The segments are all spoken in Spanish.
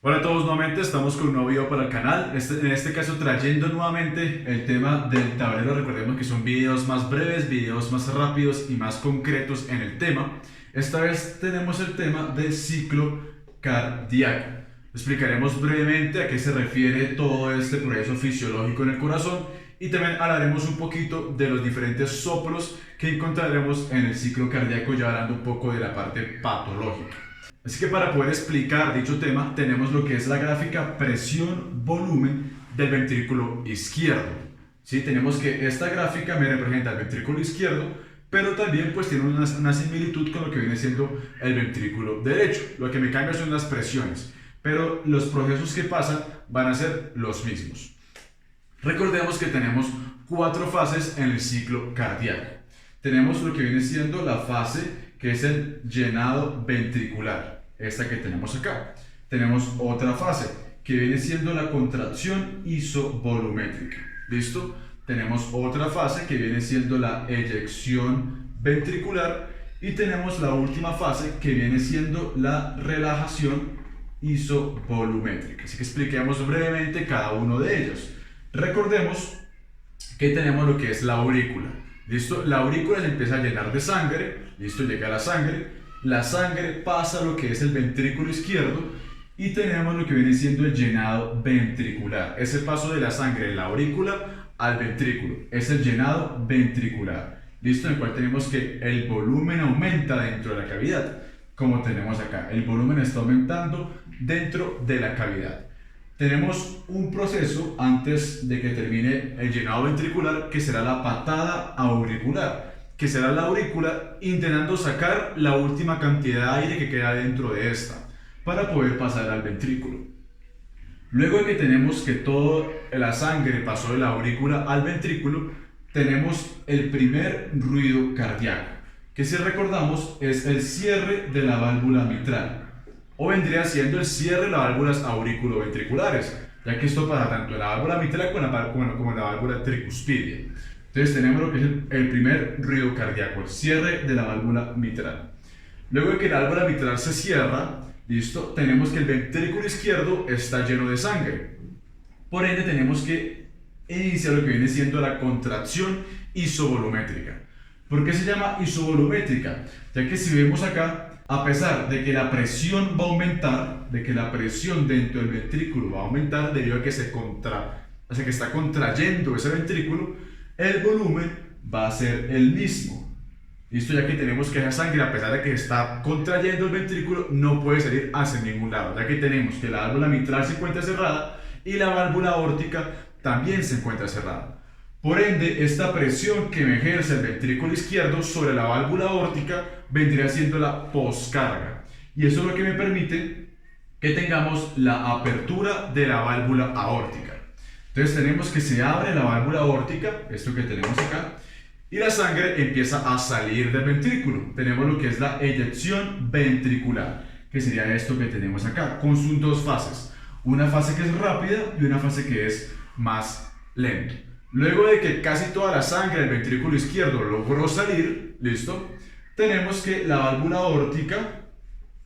Hola a todos, nuevamente estamos con un nuevo video para el canal, en este caso trayendo nuevamente el tema del tablero. Recordemos que son videos más breves, videos más rápidos y más concretos en el tema. Esta vez tenemos el tema del ciclo cardíaco. Explicaremos brevemente a qué se refiere todo este proceso fisiológico en el corazón y también hablaremos un poquito de los diferentes soplos que encontraremos en el ciclo cardíaco, ya hablando un poco de la parte patológica. Así que para poder explicar dicho tema tenemos lo que es la gráfica presión-volumen del ventrículo izquierdo. ¿Sí? Tenemos que esta gráfica me representa el ventrículo izquierdo, pero también pues tiene una similitud con lo que viene siendo el ventrículo derecho. Lo que me cambia son las presiones, pero los procesos que pasan van a ser los mismos. Recordemos que tenemos 4 fases en el ciclo cardíaco. Tenemos lo que viene siendo la fase que es el llenado ventricular, esta que tenemos acá. Tenemos otra fase que viene siendo la contracción isovolumétrica. ¿Listo? Tenemos otra fase que viene siendo la eyección ventricular y tenemos la última fase que viene siendo la relajación isovolumétrica. Así que expliquemos brevemente cada uno de ellos. Recordemos que tenemos lo que es la aurícula. ¿Listo? La aurícula se empieza a llenar de sangre. ¿Listo? Llega la sangre pasa a lo que es el ventrículo izquierdo y tenemos lo que viene siendo el llenado ventricular. Es el paso de la sangre de la aurícula al ventrículo, es el llenado ventricular. ¿Listo? En el cual tenemos que el volumen aumenta dentro de la cavidad, como tenemos acá. El volumen está aumentando dentro de la cavidad. Tenemos un proceso antes de que termine el llenado ventricular que será la patada auricular, que será la aurícula intentando sacar la última cantidad de aire que queda dentro de esta para poder pasar al ventrículo. Luego de que tenemos que toda la sangre pasó de la aurícula al ventrículo, tenemos el primer ruido cardíaco, que si recordamos es el cierre de la válvula mitral, o vendría siendo el cierre de las válvulas auriculoventriculares, ya que esto pasa tanto en la válvula mitral como en la válvula tricuspidia. Entonces tenemos lo que es el primer ruido cardíaco, el cierre de la válvula mitral. Luego de que la válvula mitral se cierra, listo, tenemos que el ventrículo izquierdo está lleno de sangre. Por ende tenemos que iniciar lo que viene siendo la contracción isovolumétrica. ¿Por qué se llama isovolumétrica? Ya que si vemos acá, a pesar de que la presión va a aumentar, de que la presión dentro del ventrículo va a aumentar debido a que que está contrayendo ese ventrículo, el volumen va a ser el mismo. Listo, ya que tenemos que esa sangre, a pesar de que está contrayendo el ventrículo, no puede salir hacia ningún lado, ya que tenemos que la válvula mitral se encuentra cerrada y la válvula aórtica también se encuentra cerrada. Por ende, esta presión que me ejerce el ventrículo izquierdo sobre la válvula aórtica vendría siendo la poscarga. Y eso es lo que me permite que tengamos la apertura de la válvula aórtica. Entonces tenemos que se abre la válvula aórtica, esto que tenemos acá, y la sangre empieza a salir del ventrículo. Tenemos lo que es la eyección ventricular, que sería esto que tenemos acá, con sus dos fases. Una fase que es rápida y una fase que es más lenta. Luego de que casi toda la sangre del ventrículo izquierdo logró salir, ¿listo? Tenemos que la válvula aórtica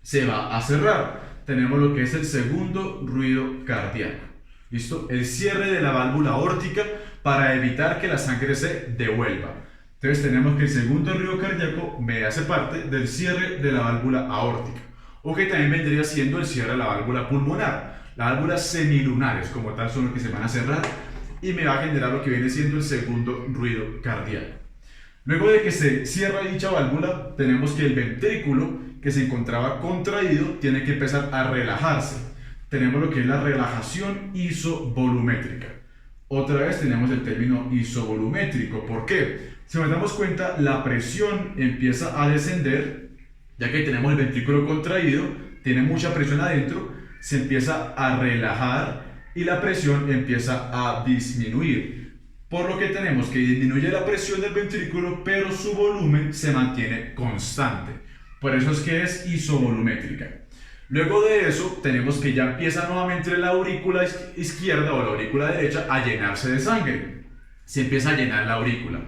se va a cerrar. Tenemos lo que es el segundo ruido cardíaco, ¿listo? El cierre de la válvula aórtica para evitar que la sangre se devuelva. Entonces tenemos que el segundo ruido cardíaco me hace parte del cierre de la válvula aórtica, o que también vendría siendo el cierre de la válvula pulmonar. Las válvulas semilunares como tal son las que se van a cerrar y me va a generar lo que viene siendo el segundo ruido cardíaco. Luego de que se cierra dicha válvula, tenemos que el ventrículo que se encontraba contraído tiene que empezar a relajarse. Tenemos lo que es la relajación isovolumétrica. Otra vez tenemos el término isovolumétrico. ¿Por qué? Si nos damos cuenta, la presión empieza a descender, ya que tenemos el ventrículo contraído, tiene mucha presión adentro, se empieza a relajar y la presión empieza a disminuir, por lo que tenemos que disminuye la presión del ventrículo, pero su volumen se mantiene constante. Por eso es que es isovolumétrica. Luego de eso, tenemos que ya empieza nuevamente la aurícula izquierda o la aurícula derecha a llenarse de sangre. Se empieza a llenar la aurícula,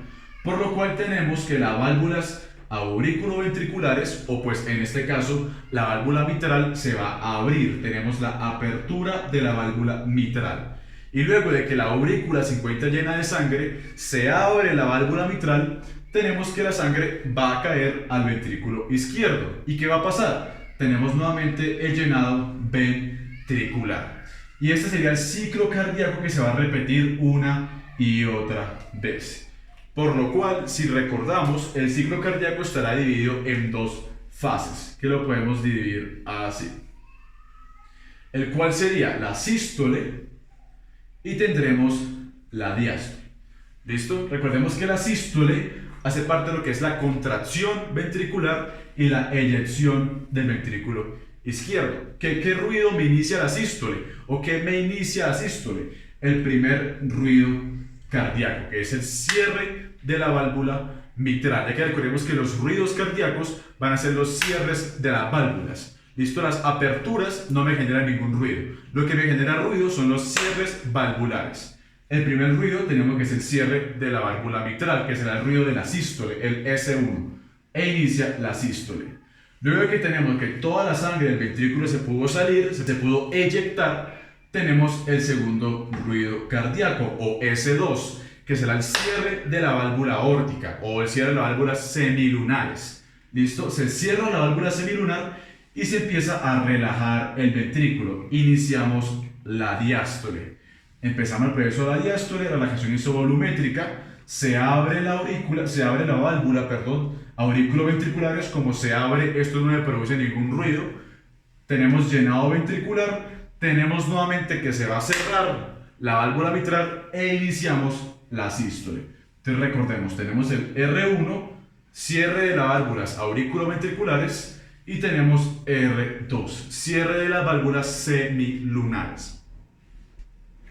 por lo cual tenemos que las válvulas aurículo-ventriculares, o pues en este caso la válvula mitral se va a abrir. Tenemos la apertura de la válvula mitral. Y luego de que la aurícula se encuentra llena de sangre, se abre la válvula mitral, tenemos que la sangre va a caer al ventrículo izquierdo. ¿Y qué va a pasar? Tenemos nuevamente el llenado ventricular. Y este sería el ciclo cardíaco que se va a repetir una y otra vez. Por lo cual, si recordamos, el ciclo cardíaco estará dividido en dos fases, que lo podemos dividir así. El cual sería la sístole y tendremos la diástole. ¿Listo? Recordemos que la sístole hace parte de lo que es la contracción ventricular y la eyección del ventrículo izquierdo. ¿Qué ruido me inicia la sístole? ¿O qué me inicia la sístole? El primer ruido cardíaco, que es el cierre de la válvula mitral. Ya que recordemos que los ruidos cardíacos van a ser los cierres de las válvulas. ¿Listo? Las aperturas no me generan ningún ruido. Lo que me genera ruido son los cierres valvulares. El primer ruido tenemos que es el cierre de la válvula mitral, que será el ruido de la sístole, el S1, e inicia la sístole. Luego que tenemos que toda la sangre del ventrículo se pudo salir, se pudo eyectar, tenemos el segundo ruido cardíaco, o S2, que será el cierre de la válvula aórtica, o el cierre de las válvulas semilunares. ¿Listo? Se cierra la válvula semilunar y se empieza a relajar el ventrículo. Iniciamos la diástole. Empezamos el proceso de la diástole, relajación isovolumétrica, se abre la válvula, aurículo-ventriculares. Como se abre, esto no le produce ningún ruido. Tenemos llenado ventricular, tenemos nuevamente que se va a cerrar la válvula mitral e iniciamos la sístole. Entonces recordemos, tenemos el R1, cierre de las válvulas aurículo-ventriculares, y tenemos R2, cierre de las válvulas semilunares.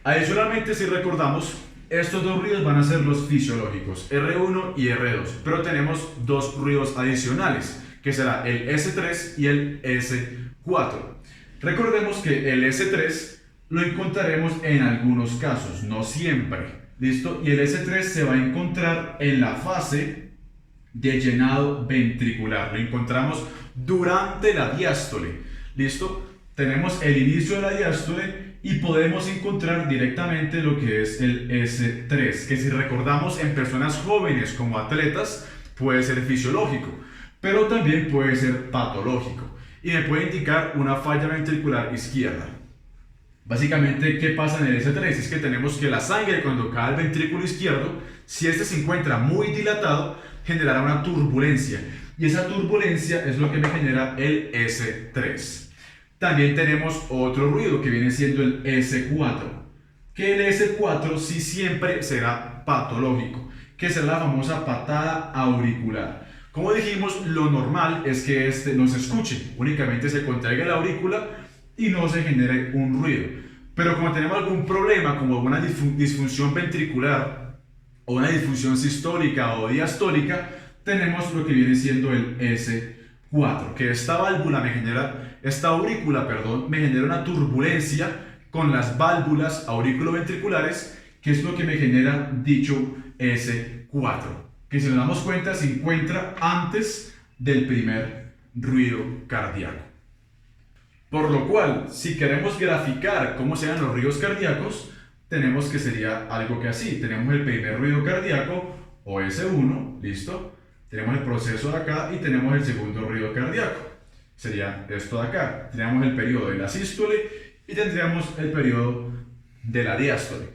Adicionalmente, si recordamos, estos dos ruidos van a ser los fisiológicos, R1 y R2, pero tenemos dos ruidos adicionales, que será el S3 y el S4. Recordemos que el S3 lo encontraremos en algunos casos, no siempre, ¿listo? Y el S3 se va a encontrar en la fase de llenado ventricular, lo encontramos durante la diástole, ¿listo? Tenemos el inicio de la diástole y podemos encontrar directamente lo que es el S3, que si recordamos en personas jóvenes como atletas puede ser fisiológico, pero también puede ser patológico y me puede indicar una falla ventricular izquierda. Básicamente, ¿qué pasa en el S3? Es que tenemos que la sangre, cuando cae al ventrículo izquierdo, si este se encuentra muy dilatado, generará una turbulencia, y esa turbulencia es lo que me genera el S3. También tenemos otro ruido que viene siendo el S4, que el S4 sí siempre será patológico, que será la famosa patada auricular. Como dijimos, lo normal es que este no se escuche, únicamente se contraiga la aurícula y no se genere un ruido. Pero como tenemos algún problema, como una disfunción ventricular o una disfunción sistólica o diastólica, tenemos lo que viene siendo el S4, que esta aurícula me genera una turbulencia con las válvulas aurículo-ventriculares, que es lo que me genera dicho S4, que si nos damos cuenta se encuentra antes del primer ruido cardíaco. Por lo cual, si queremos graficar cómo sean los ruidos cardíacos, tenemos que sería algo que así. Tenemos el primer ruido cardíaco, o S1, ¿listo? Tenemos el proceso de acá y tenemos el segundo ruido cardíaco. Sería esto de acá. Tenemos el periodo de la sístole y tendríamos el periodo de la diástole.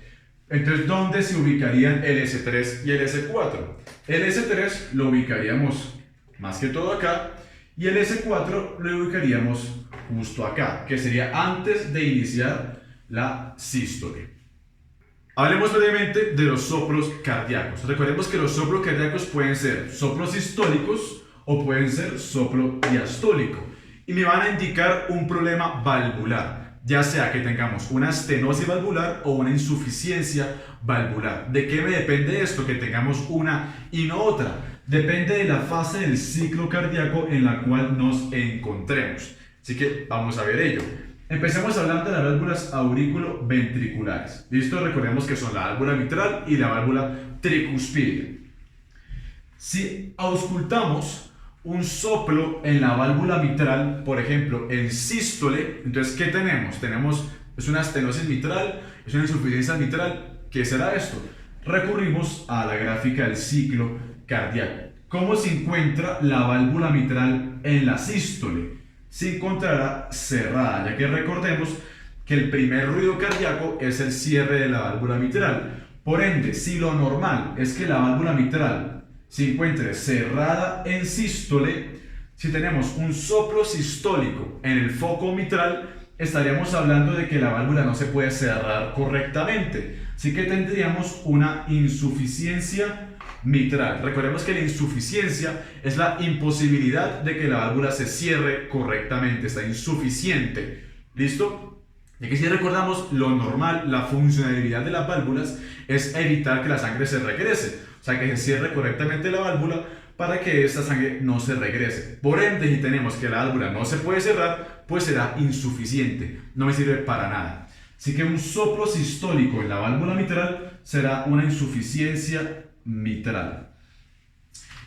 Entonces, ¿dónde se ubicarían el S3 y el S4? El S3 lo ubicaríamos más que todo acá y el S4 lo ubicaríamos justo acá, que sería antes de iniciar la sístole. Hablemos brevemente de los soplos cardíacos. Recordemos que los soplos cardíacos pueden ser soplos sistólicos o pueden ser soplo diastólico y me van a indicar un problema valvular, ya sea que tengamos una estenosis valvular o una insuficiencia valvular. ¿De qué me depende esto? Que tengamos una y no otra. Depende de la fase del ciclo cardíaco en la cual nos encontremos. Así que vamos a ver ello. Empecemos hablando de las válvulas aurículo-ventriculares. ¿Listo? Recordemos que son la válvula mitral y la válvula tricuspidea. Si auscultamos un soplo en la válvula mitral, por ejemplo, en sístole, entonces, ¿qué tenemos? Es una estenosis mitral, es una insuficiencia mitral. ¿Qué será esto? Recurrimos a la gráfica del ciclo cardíaco. ¿Cómo se encuentra la válvula mitral en la sístole? Se encontrará cerrada, ya que recordemos que el primer ruido cardíaco es el cierre de la válvula mitral. Por ende, si lo normal es que la válvula mitral se encuentre cerrada en sístole, si tenemos un soplo sistólico en el foco mitral, estaríamos hablando de que la válvula no se puede cerrar correctamente. Así que tendríamos una insuficiencia mitral. Recordemos que la insuficiencia es la imposibilidad de que la válvula se cierre correctamente, está insuficiente. ¿Listo? Y aquí si recordamos, lo normal, la funcionalidad de las válvulas es evitar que la sangre se regrese. O sea, que se cierre correctamente la válvula para que esta sangre no se regrese. Por ende, si tenemos que la válvula no se puede cerrar, pues será insuficiente. No me sirve para nada. Así que un soplo sistólico en la válvula mitral será una insuficiencia mitral.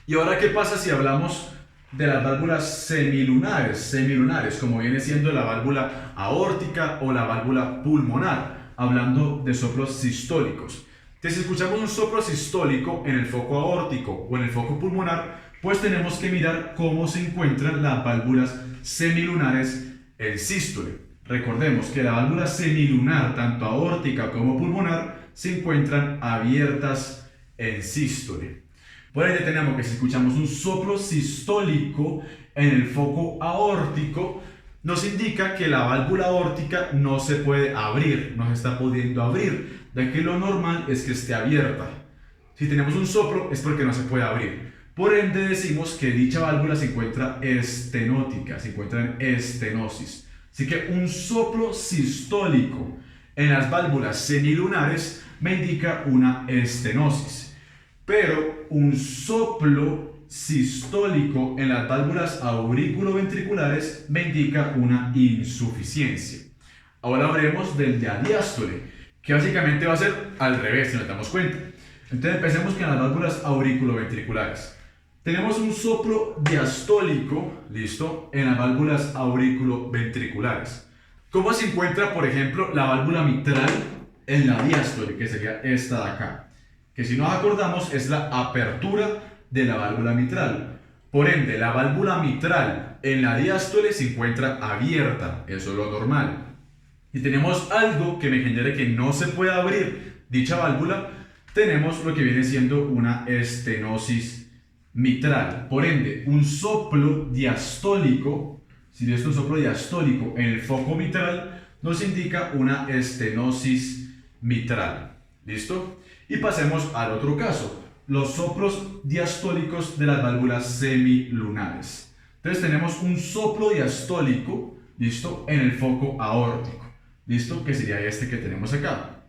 Y ahora, ¿qué pasa si hablamos de las válvulas semilunares? Semilunares, como viene siendo la válvula aórtica o la válvula pulmonar, hablando de soplos sistólicos. Entonces, si escuchamos un soplo sistólico en el foco aórtico o en el foco pulmonar, pues tenemos que mirar cómo se encuentran las válvulas semilunares en sístole. Recordemos que la válvula semilunar, tanto aórtica como pulmonar, se encuentran abiertas en sístole. Por ende, tenemos que si escuchamos un soplo sistólico en el foco aórtico, nos indica que la válvula aórtica no se puede abrir, no se está pudiendo abrir, ya que lo normal es que esté abierta. Si tenemos un soplo es porque no se puede abrir. Por ende decimos que dicha válvula se encuentra estenótica, se encuentra en estenosis. Así que un soplo sistólico en las válvulas semilunares me indica una estenosis. Pero un soplo sistólico en las válvulas aurículo-ventriculares me indica una insuficiencia. Ahora hablemos del de diástole, que básicamente va a ser al revés, si nos damos cuenta. Entonces empecemos con las válvulas auriculoventriculares. Tenemos un soplo diastólico, listo, en las válvulas auriculoventriculares. ¿Cómo se encuentra, por ejemplo, la válvula mitral en la diástole, que sería esta de acá? Que si nos acordamos es la apertura de la válvula mitral. Por ende, la válvula mitral en la diástole se encuentra abierta, eso es lo normal. Y tenemos algo que me genere que no se pueda abrir dicha válvula, tenemos lo que viene siendo una estenosis mitral. Por ende, un soplo diastólico, si esto es un soplo diastólico en el foco mitral, nos indica una estenosis mitral. ¿Listo? Y pasemos al otro caso, los soplos diastólicos de las válvulas semilunares. Entonces tenemos un soplo diastólico, ¿listo?, en el foco aórtico. ¿Listo? Que sería este que tenemos acá.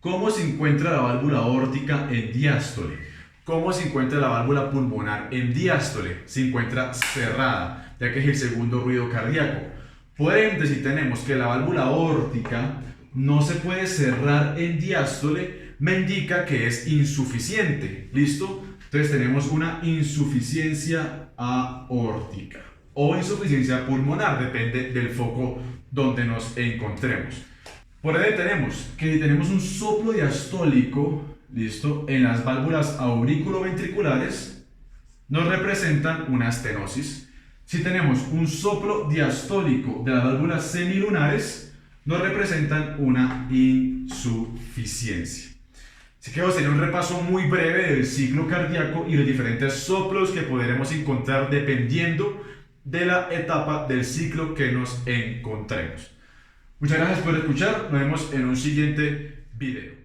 ¿Cómo se encuentra la válvula aórtica en diástole? ¿Cómo se encuentra la válvula pulmonar en diástole? Se encuentra cerrada, ya que es el segundo ruido cardíaco. Por ende, si tenemos que la válvula aórtica no se puede cerrar en diástole, me indica que es insuficiente. ¿Listo? Entonces tenemos una insuficiencia aórtica o insuficiencia pulmonar, depende del foco donde nos encontremos. Por ende tenemos que si tenemos un soplo diastólico, listo, en las válvulas auriculoventriculares, nos representan una estenosis. Si tenemos un soplo diastólico de las válvulas semilunares, nos representan una insuficiencia. Así que vamos a tener un repaso muy breve del ciclo cardíaco y los diferentes soplos que podremos encontrar dependiendo de la etapa del ciclo que nos encontremos. Muchas gracias por escuchar, nos vemos en un siguiente video.